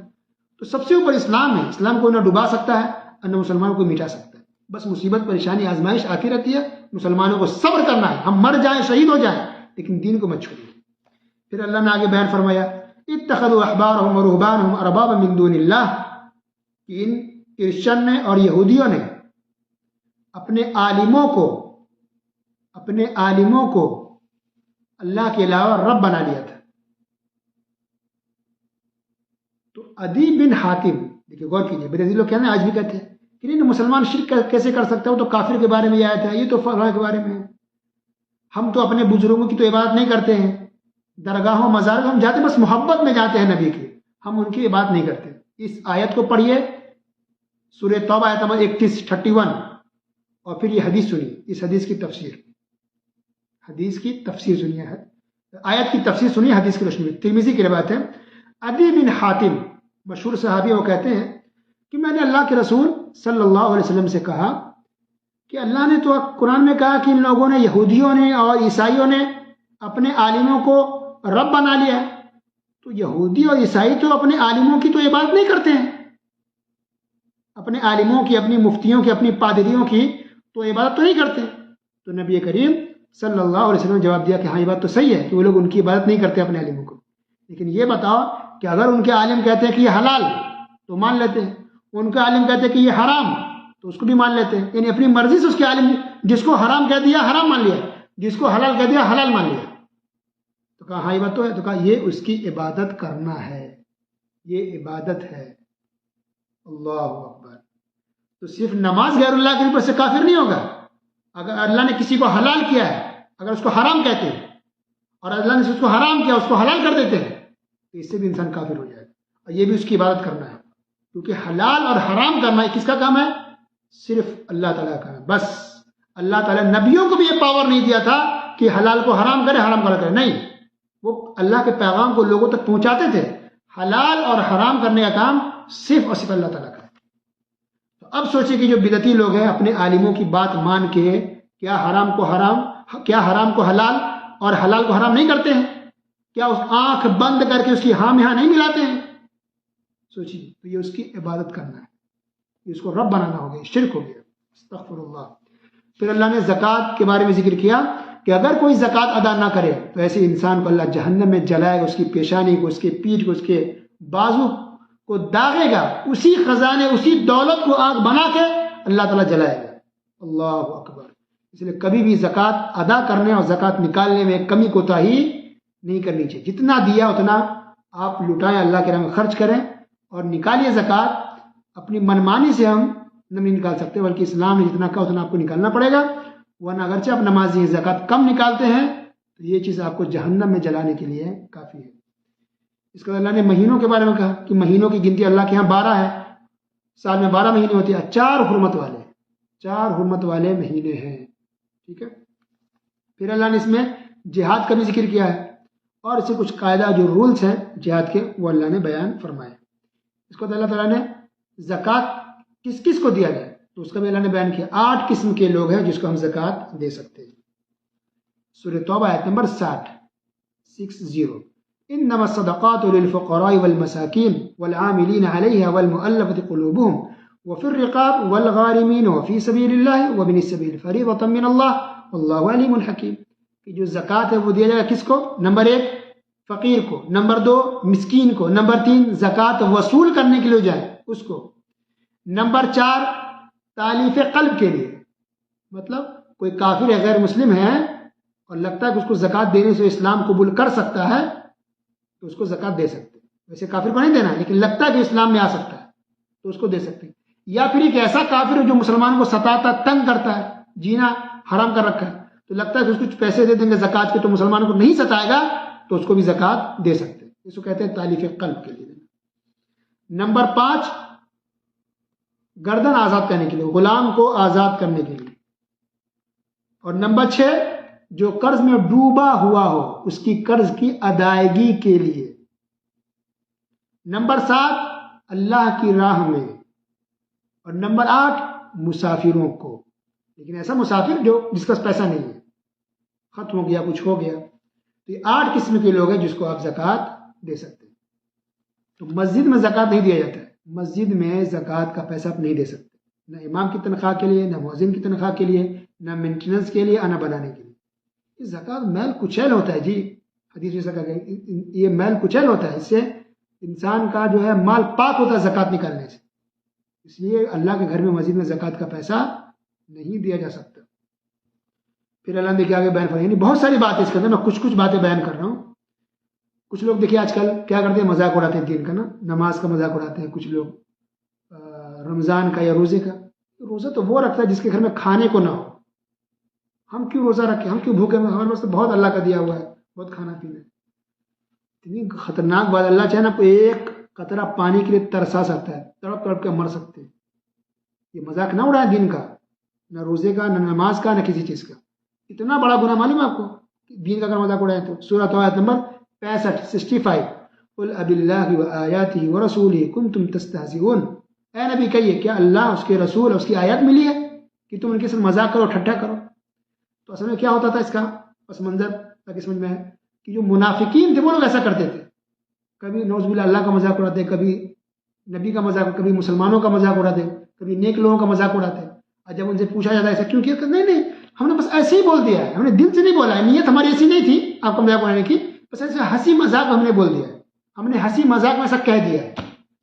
S1: تو سب سے اوپر اسلام ہے. اسلام کو نہ ڈبا سکتا ہے اور نہ مسلمانوں کو مٹا سکتا ہے. بس مصیبت، پریشانی، آزمائش آتی رہتی ہے. مسلمانوں کو صبر کرنا ہے. ہم مر جائیں، شہید ہو جائیں، لیکن دین کو مت چھوڑیے. پھر اللہ نے آگے بیان فرمایا، اتخذوا احبارهم ورهبانهم اربابا من دون اللہ. کہ ان کرسچن نے اور یہودیوں نے اپنے عالموں کو اللہ کے علاوہ رب بنا لیا تھا. تو عدی بن حاتم، دیکھیے غور کیجیے، بریلوی لوگ کہتے ہیں، آج بھی کہتے ہیں کہ نہیں مسلمان شرک کیسے کر سکتا ہے، وہ تو کافر کے بارے میں آیا تھا، یہ تو فلاں کے بارے میں ہے. ہم تو اپنے بزرگوں کی تو عبادت نہیں کرتے ہیں، درگاہوں مزاروں ہم جاتے، بس محبت میں جاتے ہیں نبی کی، ہم ان کی عبادت نہیں کرتے. اس آیت کو پڑھیے، سورہ توبہ آیت نمبر 31، اور پھر یہ حدیث سنیے. اس حدیث کی تفسیر سنیے، آیت کی تفسیر سنیے حدیث کی روشنی میں. ترمذی کی روایت ہے، عدی بن حاتم مشہور صحابی، وہ کہتے ہیں کہ میں نے اللہ کے رسول صلی اللہ علیہ وسلم سے کہا کہ اللہ نے تو قرآن میں کہا کہ ان لوگوں نے، یہودیوں نے اور عیسائیوں نے اپنے عالموں کو رب بنا لیا ہے. تو یہودی اور عیسائی تو اپنے عالموں کی تو عبادت نہیں کرتے ہیں، اپنے عالموں کی، اپنی مفتیوں کی، اپنی پادریوں کی تو عبادت تو نہیں کرتے. تو نبی کریم صلی اللہ علیہ وسلم نے جواب دیا کہ ہاں یہ بات تو صحیح ہے کہ وہ لوگ ان کی عبادت نہیں کرتے اپنے عالموں کو، لیکن یہ بتاؤ کہ اگر ان کے عالم کہتے ہیں کہ یہ حلال تو مان لیتے ہیں، ان کا عالم کہتے ہیں کہ یہ حرام تو اس کو بھی مان لیتے ہیں. یعنی اپنی مرضی سے اس کے عالم، جس کو حرام کہہ دیا حرام مان لیا، جس کو حلال کہہ دیا حلال مان لیا. تو کہا ہاں یہ بات تو ہے. تو کہا یہ اس کی عبادت کرنا ہے، یہ عبادت ہے. اللہ اکبر. تو صرف نماز غیر اللہ کے اوپر سے کافر نہیں ہوگا. اگر اللہ نے کسی کو حلال کیا ہے، اگر اس کو حرام کہتے ہیں، اور اللہ نے اس کو حرام کیا اس کو حلال کر دیتے ہیں، تو اس سے بھی انسان کافر ہو جائے گا. اور یہ بھی اس کی عبادت کرنا ہے، کیونکہ حلال اور حرام کرنا کس کا کام ہے؟ صرف اللہ تعالیٰ کا کام ہے. بس اللہ تعالیٰ نبیوں کو بھی یہ پاور نہیں دیا تھا کہ حلال کو حرام کرے، حرام کو حلال کرے. نہیں، وہ اللہ کے پیغام کو لوگوں تک پہنچاتے تھے. حلال اور حرام کرنے کا کام صرف اور صرف اللہ تعالیٰ کا. تو اب سوچیں کہ جو بدعتی لوگ ہیں اپنے عالموں کی بات مان کے کیا حرام کو حلال اور حلال کو حرام نہیں کرتے ہیں؟ کیا اس آنکھ بند کر کے اس کی ہاں میں ہاں نہیں ملاتے ہیں؟ سوچیے. تو یہ اس کی عبادت کرنا ہے، یہ اس کو رب بنانا ہو گیا، شرک ہو گیا. استغفر اللہ. پھر اللہ نے زکوٰۃ کے بارے میں ذکر کیا کہ اگر کوئی زکوٰۃ ادا نہ کرے تو ایسے انسان کو اللہ جہنم میں جلائے گا، اس کی پیشانی کو، اس کے پیٹھ کو، اس کے بازو کو داغے گا، اسی خزانے، اسی دولت کو آگ بنا کے اللہ تعالیٰ جلائے گا. اللہ اکبر. اس لیے کبھی بھی زکوٰۃ ادا کرنے اور زکوٰۃ نکالنے میں کمی کوتاہی نہیں کرنی چاہیے. جتنا دیا اتنا آپ لٹائیں، اللہ کے راہ میں خرچ کریں اور نکالیے زکوٰۃ. اپنی منمانی سے ہم نہیں نکال سکتے، بلکہ اسلام نے جتنا کہا اتنا آپ کو نکالنا پڑے گا. ورنہ اگرچہ آپ نمازی ہیں، زکوٰۃ کم نکالتے ہیں تو یہ چیز آپ کو جہنم میں جلانے کے لیے کافی ہے. اس کے بعد اللہ نے مہینوں کے بارے میں کہا کہ مہینوں کی گنتی اللہ کے یہاں 12 ہے، سال میں 12 مہینے ہوتے ہیں، 4 حرمت والے. 4 حرمت والے مہینے ہیں. ٹھیک ہے. پھر اللہ نے اس میں جہاد کا بھی ذکر کیا ہے اور اس سے کچھ قاعدہ جو رولز ہیں جہاد کے وہ اللہ نے بیان فرمائے. اس کو اللہ تعالیٰ نے زکوٰۃ کس کس کو دیا جائے تو اس کا بھی اللہ نے بیان کیا. 8 قسم کے لوگ ہیں جس کو ہم زکوٰۃ دے سکتے ہیں. سورہ توبہ آیت نمبر 60. انما الصدقات للفقراء والمساكين والعاملين عليها والمؤلفة قلوبهم وفي الرقاب والغارمين وفي سبيل الله وابن السبيل فريضة من الله والله عليم حكيم. کہ جو زکوٰۃ ہے وہ دیا جائے گا کس کو؟ نمبر 1 فقیر کو، نمبر 2 مسکین کو، نمبر 3 زکوٰۃ وصول کرنے کے لیے جائے اس کو، نمبر 4 تالیف قلب کے لیے. مطلب کوئی کافر غیر مسلم ہے اور لگتا ہے کہ اس کو زکوٰۃ دینے سے اسلام قبول کر سکتا ہے تو اس کو زکوٰۃ دے سکتے ہیں. ویسے کافر کو نہیں دینا ہے لیکن لگتا ہے کہ اسلام میں آ سکتا ہے تو اس کو دے سکتے ہیں. یا پھر ایک ایسا کافر ہے جو مسلمان کو ستاتا تنگ کرتا ہے، جینا حرام کر رکھا ہے، تو لگتا ہے کہ اس کو کچھ پیسے دے دیں گے زکوٰۃ کے تو مسلمانوں کو نہیں ستائے گا تو اس کو بھی زکوٰۃ دے سکتے ہیں. اس کو کہتے ہیں تالیف قلب کے لیے. نمبر 5 گردن آزاد کرنے کے لیے، غلام کو آزاد کرنے کے لیے. اور نمبر 6 جو قرض میں ڈوبا ہوا ہو اس کی قرض کی ادائیگی کے لیے. نمبر 7 اللہ کی راہ میں. اور نمبر 8 مسافروں کو. لیکن ایسا مسافر جو جس کا پیسہ نہیں ہے، ختم ہو گیا، کچھ ہو گیا، تو یہ 8 قسم کے لوگ ہیں جس کو آپ زکوٰۃ دے سکتے ہیں. تو مسجد میں زکوٰۃ نہیں دیا جاتا ہے. مسجد میں زکوٰۃ کا پیسہ آپ نہیں دے سکتے، نہ امام کی تنخواہ کے لیے، نہ مؤذن کی تنخواہ کے لیے، نہ مینٹیننس کے لیے، نہ بنانے کے لیے. یہ زکوٰۃ میل کچیل ہوتا ہے. جی حدیث میں کہا گیا یہ میل کچیل ہوتا ہے، اس سے انسان کا جو ہے مال پاک ہوتا ہے زکوٰۃ نکالنے سے. اس لیے اللہ کے گھر میں مسجد میں زکوٰۃ کا پیسہ نہیں دیا جا سکتا. پھر اللہ نے کیا آگے بیان فرمایا، یعنی بہت ساری باتیں اس کے اندر، میں کچھ باتیں بیان کر رہا ہوں. کچھ لوگ دیکھیے آج کل کیا کرتے ہیں، مذاق اڑاتے ہیں دین کا، نا نماز کا مذاق اڑاتے ہیں. کچھ لوگ رمضان کا یا روزے کا. روزہ تو وہ رکھتا ہے جس کے گھر میں کھانے کو نہ ہو. ہم کیوں روزہ رکھیں، ہم کیوں بھوکے ہیں، ہمارے پاس تو بہت اللہ کا دیا ہوا ہے، بہت کھانا پینا ہے. اتنی خطرناک بات، اللہ چاہے نا کوئی ایک قطرہ پانی کے لیے ترسا سکتا ہے، تڑپ تڑپ کے مر سکتے ہیں. یہ مذاق نہ اڑائے دین کا، نہ روزے کا، نہ نماز کا، نہ کسی چیز کا. اتنا بڑا گناہ معلوم ہے آپ کو دین کا اگر مذاق اڑائے تو. سورہ توبہ آیت نمبر 65 قل اب اللہ وآیاتہ ورسولہ کنتم تستہزئون. اے نبی کہیے کیا اللہ، اس کے رسول اور اس کی آیات ملی ہے کہ تم ان کے ساتھ مذاق کرو، ٹھٹھا کرو. تو اصل میں کیا ہوتا تھا اس کا پس منظر تاکہ سمجھ میں ہے کہ جو منافقین تھے وہ لوگ ایسا کرتے تھے. کبھی نعوذ باللہ اللہ کا مذاق اڑاتے، کبھی نبی کا مذاق، کبھی مسلمانوں کا مذاق اڑاتے، کبھی نیک لوگوں کا مذاق اڑاتے. اور جب ان سے پوچھا جاتا ہے ایسا کیوں کیا، نہیں ہم نے بس ایسے ہی بول دیا ہے، ہم نے دل سے نہیں بولا ہے، نیت ہماری ایسی نہیں تھی آپ کو مذاق اڑانے کی، بس ایسے ہنسی مذاق ہم نے بول دیا ہے، ہم نے ہنسی مذاق میں ایسا کہہ دیا ہے.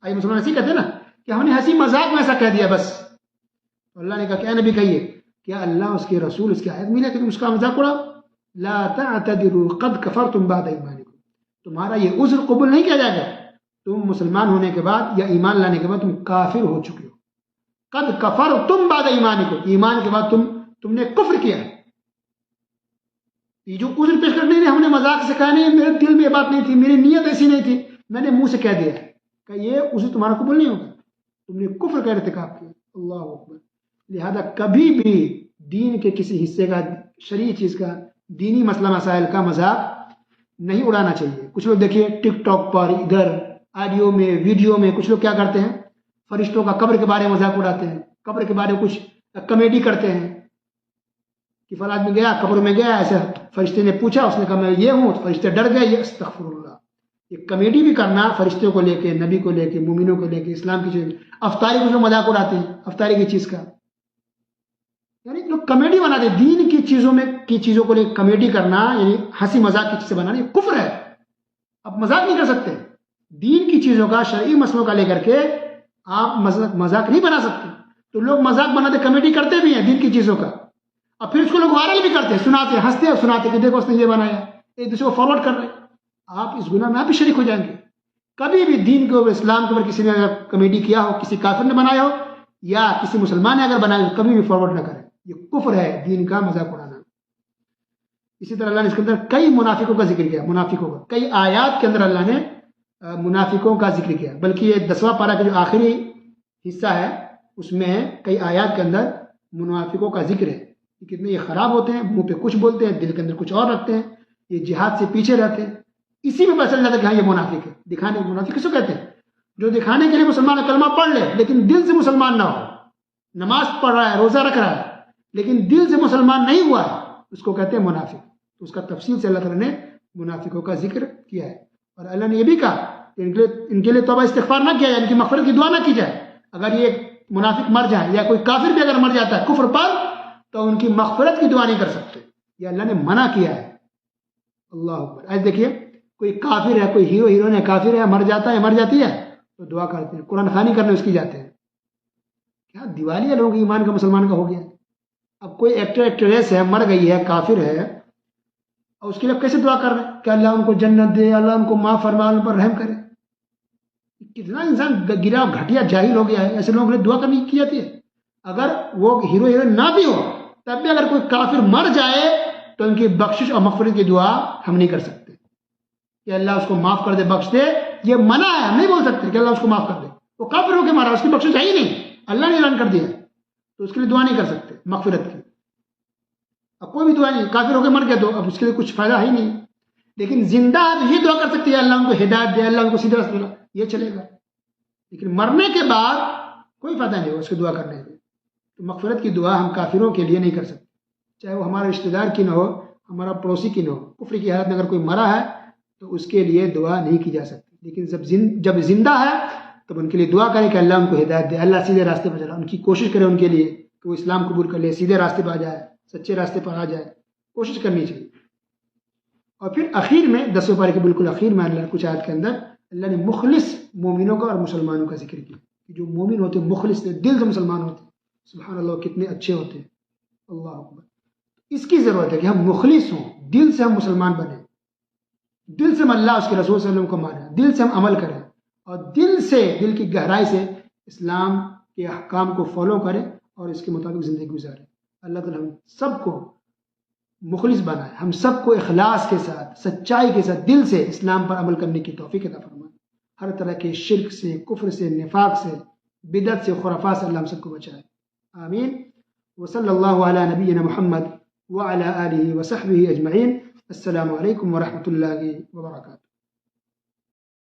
S1: آئیے مسلمان ایسے ہی کہتے ہیں نا کہ ہم نے ہنسی مذاق میں ایسا کہہ دیا بس. اللہ نے کہا کہ اے نبی کہیے کیا اللہ، اس کے رسول، اس کی آیت ملی ہے کہ تم اس کا مذاق اڑاؤ. لا تعتذروا قد کفرتم بعد ایمانکم. تمہارا یہ عذر قبول نہیں کیا جائے گا، تم مسلمان ہونے کے بعد یا ایمان لانے کے بعد تم کافر ہو چکے ہو. قد کفرتم بعد ایمانکم، ایمان کے بعد تم نے کفر کیا ہے. یہ جو عذر پیش کرنے ہم نے مذاق سے کہا نہیں، میرے دل میں یہ بات نہیں تھی، میری نیت ایسی نہیں تھی، میں نے منہ سے کہہ دیا ہے کہ یہ عذر تمہارا قبول نہیں ہوگا، تم نے کفر کا ارتکاب کیا. اللہ اکبر. لہذا کبھی بھی دین کے کسی حصے کا، شرعی چیز کا، دینی مسئلہ مسائل کا مذاق نہیں اڑانا چاہیے. کچھ لوگ دیکھیے ٹک ٹاک پر، ادھر آڈیو میں، ویڈیو میں کچھ لوگ کیا کرتے ہیں، فرشتوں کا قبر کے بارے میں مذاق اڑاتے ہیں، قبر کے بارے میں کچھ کمیڈی کرتے ہیں کہ فلاں آدمی گیا قبر میں گیا، ایسے فرشتے نے پوچھا، اس نے کہا میں یہ ہوں، تو فرشتے ڈر گئے. یہ استغفر اللہ. یہ کمیڈی بھی کرنا فرشتوں کو لے کے، نبی کو لے کے، مومنوں کو لے کے، اسلام کی چیز. افطاری کو جو مذاق اڑاتے ہیں افطاری کی چیز کا، یعنی لوگ کمیڈی بناتے ہیں دین کی چیزوں کو لے کمیڈی کرنا، یعنی ہنسی مذاق کی چیزیں بنانا، یہ کفر ہے. اب مذاق نہیں کر سکتے دین کی چیزوں کا، شرعی مسئلوں کا لے کر کے آپ مذاق نہیں بنا سکتے. تو لوگ مذاق بناتے، کمیڈی کرتے بھی ہیں دین کی چیزوں کا، اور پھر اس کو لوگ وائرل بھی کرتے ہیں، سناتے ہیں، ہنستے اور سناتے کہ دیکھو اس نے یہ بنایا، ایک دوسرے کو فارورڈ کر رہے ہیں. آپ اس گناہ میں آپ بھی شریک ہو جائیں گے. کبھی بھی دین کے اوپر، اسلام کے اوپر کسی نے اگر کمیڈی کیا ہو، کسی کافر نے بنایا ہو یا کسی مسلمان نے اگر بنایا ہو، کبھی بھی فارورڈ نہ کریں. یہ کفر ہے، دین کا مذاق اڑانا. اسی طرح اللہ نے اس کے اندر کئی منافقوں کا ذکر کیا، منافقوں کا کئی آیات کے اندر اللہ نے منافقوں کا ذکر کیا. بلکہ یہ 10واں پارہ کا جو آخری حصہ ہے اس میں کئی آیات کے اندر منافقوں کا ذکر ہے کہ کتنے یہ خراب ہوتے ہیں، منہ پہ کچھ بولتے ہیں، دل کے اندر کچھ اور رکھتے ہیں، یہ جہاد سے پیچھے رہتے ہیں. اسی میں پتہ چل جاتا ہے کہ ہاں یہ منافق ہے. دکھانے منافق کسے کہتے ہیں؟ جو دکھانے کے لیے مسلمان کلمہ پڑھ لے لیکن دل سے مسلمان نہ ہو، نماز پڑھ رہا ہے، روزہ رکھ رہا ہے لیکن دل سے مسلمان نہیں ہوا ہے، اس کو کہتے ہیں منافق. تو اس کا تفصیل سے اللہ تعالیٰ نے منافقوں کا ذکر کیا ہے. اور اللہ نے یہ بھی کہا کہ ان کے لیے توبہ استغفار نہ کیا جائے، ان کی مغفرت کی دعا نہ کی جائے. اگر یہ منافق مر جائے یا کوئی کافر بھی اگر مر جاتا ہے کفر پر، تو ان کی مغفرت کی دعا نہیں کر سکتے. یہ اللہ نے منع کیا ہے. اللہ اکبر. آج دیکھیے کوئی کافر ہے، کوئی ہیرو ہیروئن ہے، کافر ہے، مر جاتا ہے، مر جاتی ہے تو دعا کرتے ہیں، قرآن خوانی کرنے اس کی جاتے ہیں. کیا دیوالیہ لوگوں کے ایمان کا مسلمان کا ہو گیا. اب کوئی ایکٹر ایکٹریس ہے، مر گئی ہے، کافر ہے، اور اس کے لیے کیسے دعا کر رہے ہیں کہ اللہ ان کو جنت دے، اللہ ان کو معاف فرما، ان پر رحم کرے. کتنا انسان گرا گھٹیا جاہل ہو گیا ہے. ایسے لوگوں کے لیے دعا کرنی کی جاتی ہے. اگر وہ ہیرو ہیروئن نہ بھی ہو تب بھی اگر کوئی کافر مر جائے تو ان کی بخشش اور مغفرت کی دعا ہم نہیں کر سکتے کہ اللہ اس کو معاف کر دے، بخش دے. یہ منع ہے، ہم نہیں بول سکتے کہ اللہ اس کو معاف کر دے. وہ کافر ہو کے مارا، اس کی بخشش ہے ہی نہیں، اللہ نے اعلان کر دیا، تو اس کے لیے دعا نہیں کر سکتے مغفرت کی. اب کوئی بھی دعا نہیں، کافر ہو کے مر گیا تو اب اس کے لیے کچھ فائدہ ہی نہیں. لیکن زندہ ہے تو یہ دعا کر سکتی ہے اللہ ان کو ہدایت دے، اللہ ان کو سیدھے راستے دے، یہ چلے گا. لیکن مرنے کے بعد کوئی فائدہ نہیں ہو اس کی دعا کرنے سے. تو مغفرت کی دعا ہم کافروں کے لیے نہیں کر سکتے، چاہے وہ ہمارے رشتہ دار کی نہ ہو، ہمارا پڑوسی کی نہ ہو. کفر کی حالت میں اگر کوئی مرا ہے تو اس کے لیے دعا نہیں کی جا سکتی. لیکن جب زندہ ہے تب ان کے لیے دعا کریں کہ اللہ ان کو ہدایت دے، اللہ سیدھے راستے پر چلا، ان کی کوشش کرے ان کے لیے کہ وہ اسلام قبول کر لے، سیدھے راستے پر آ جائے، سچے راستے پر آ جائے، کوشش کرنی چاہیے. اور پھر اخیر میں 10ویں پارے کے بالکل اخیر میں اللہ نے کچھ آیت کے اندر اللہ نے مخلص مومنوں کا اور مسلمانوں کا ذکر کیا کہ جو مومن ہوتے ہیں، مخلص دل سے مسلمان ہوتے ہیں. سبحان اللہ، کتنے اچھے ہوتے ہیں. اللہ اکبر. اس کی ضرورت ہے کہ ہم مخلص ہوں، دل سے ہم مسلمان بنیں، دل سے ہم اللہ اس کے رسول صلی اللہ علیہ وسلم کو مانیں، دل سے ہم عمل کریں، اور دل سے، دل کی گہرائی سے اسلام کے احکام کو فالو کریں اور اس کے مطابق زندگی گزاریں. اللہ تعالیٰ ہم سب کو مخلص بنائے، ہم سب کو اخلاص کے ساتھ، سچائی کے ساتھ، دل سے اسلام پر عمل کرنے کی توفیق عطا فرمائے. ہر طرح کے شرک سے، کفر سے، نفاق سے، بدعت سے، خرافات سے اللہ ہم سب کو بچائے. آمین. وصلی اللہ علی نبینا محمد وعلی آلہ وصحبہ اجمعین. السلام علیکم ورحمۃ اللہ وبرکاتہ.